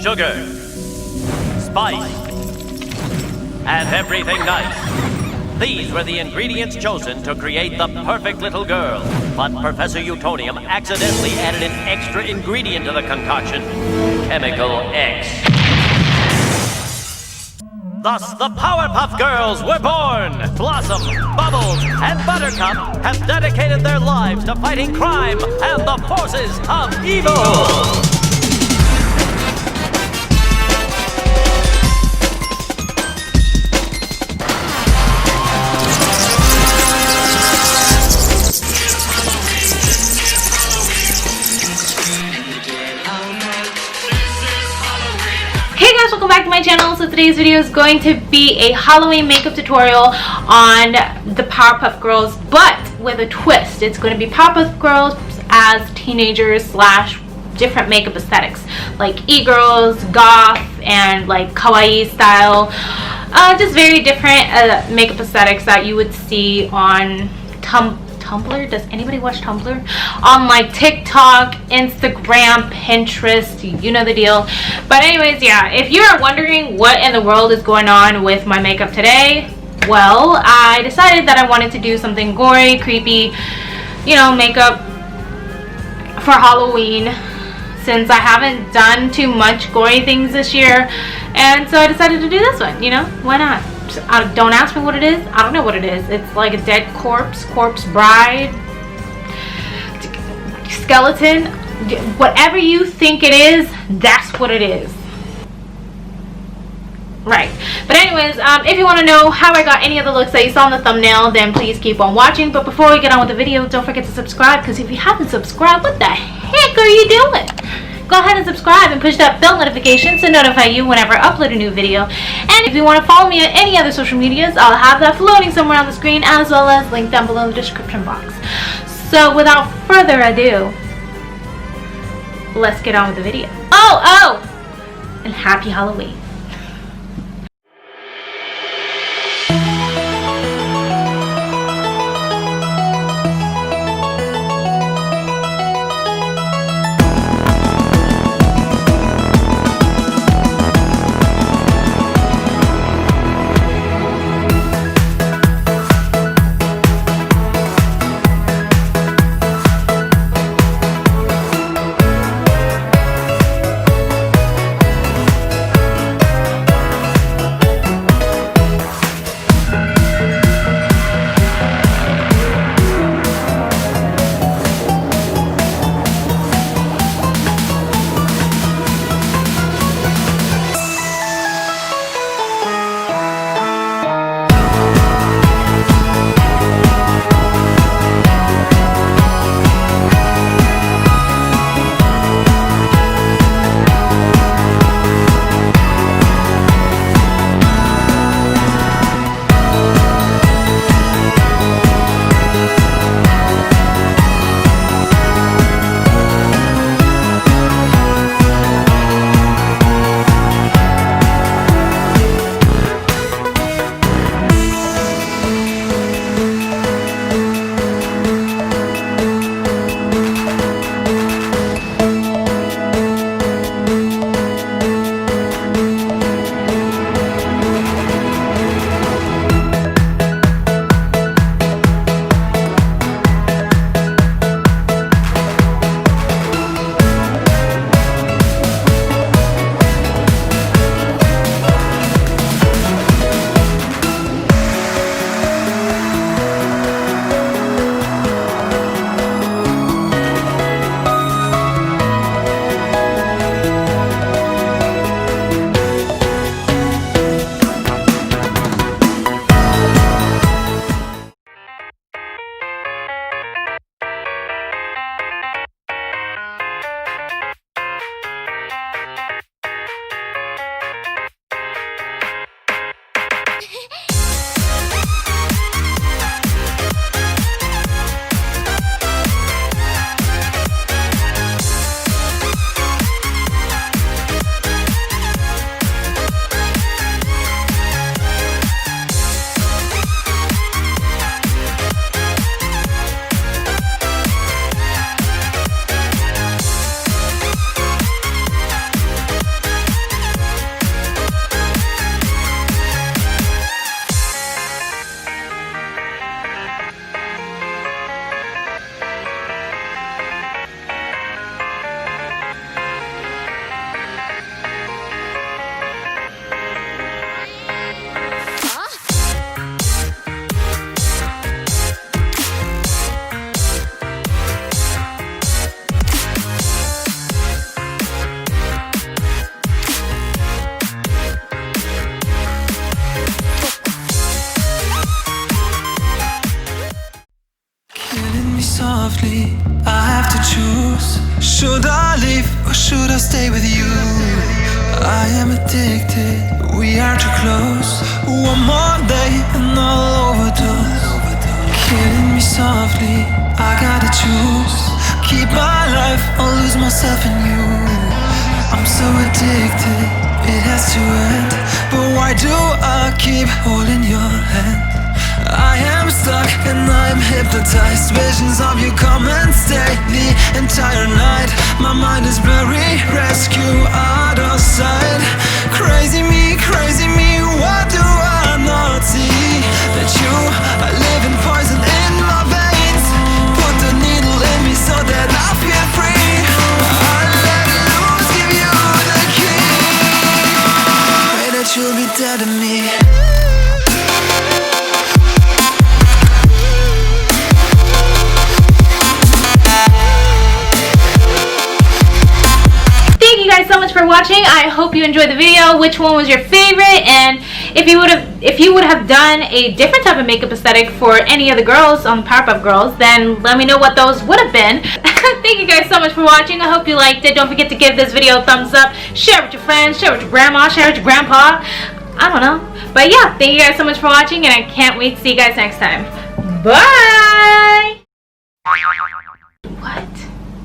sugar, spice, and everything nice. These were the ingredients chosen to create the perfect little girl. But Professor Utonium accidentally added an extra ingredient to the concoction, Chemical X. Thus, the Powerpuff Girls were born! Blossom, Bubbles, and Buttercup have dedicated their lives to fighting crime and the forces of evil! Welcome back to my channel. So today's video is going to be a Halloween makeup tutorial on the Powerpuff Girls, but with a twist. It's going to be Powerpuff Girls as teenagers slash different makeup aesthetics, like e-girls, goth, and like kawaii style. Just very different makeup aesthetics that you would see on Tumblr. Does anybody watch Tumblr? On like TikTok, Instagram, Pinterest, you know the deal. But anyways, yeah, if you are wondering what in the world is going on with my makeup today, well, I decided that I wanted to do something gory, creepy, you know, makeup for Halloween, since I haven't done too much gory things this year. And so I decided to do this one, you know, why not? Don't ask me what it is. I don't know what it is. It's like a dead corpse bride, skeleton, whatever you think it is, that's what it is. Right. But anyways, if you want to know how I got any of the looks that you saw in the thumbnail, then please keep on watching. But before we get on with the video, don't forget to subscribe, because if you haven't subscribed, what the heck are you doing? Go ahead and subscribe and push that bell notification to notify you whenever I upload a new video. And if you want to follow me on any other social medias, I'll have that floating somewhere on the screen, as well as linked down below in the description box. So without further ado, let's get on with the video. Oh, and happy Halloween. Should I leave or should I stay with you? I am addicted, we are too close. One more day and I'll overdose. Killing me softly, I gotta choose. Keep my life or lose myself in you. I'm so addicted, it has to end. But why do I keep holding your hand? I am stuck and I am hypnotized. Visions of you come and stay the entire night. My mind is blurry, rescue out of sight. Crazy me, what do I not see? That you are living poison in my veins. Put the needle in me so that I feel free. I let loose, give you the key. Pray that you'll be dead to me. Thank you guys so much for watching. I hope you enjoyed the video. Which one was your favorite? And if you would have done a different type of makeup aesthetic for any of the girls on the Powerpuff Girls, then let me know what those would have been. Thank you guys so much for watching. I hope you liked it. Don't forget to give this video a thumbs up. Share it with your friends. Share it with your grandma. Share it with your grandpa. I don't know. But yeah, thank you guys so much for watching, and I can't wait to see you guys next time. Bye! What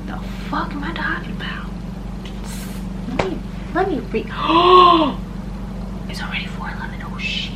the fuck am I talking about? Let me read. Oh, it's already 4:11. Oh shit.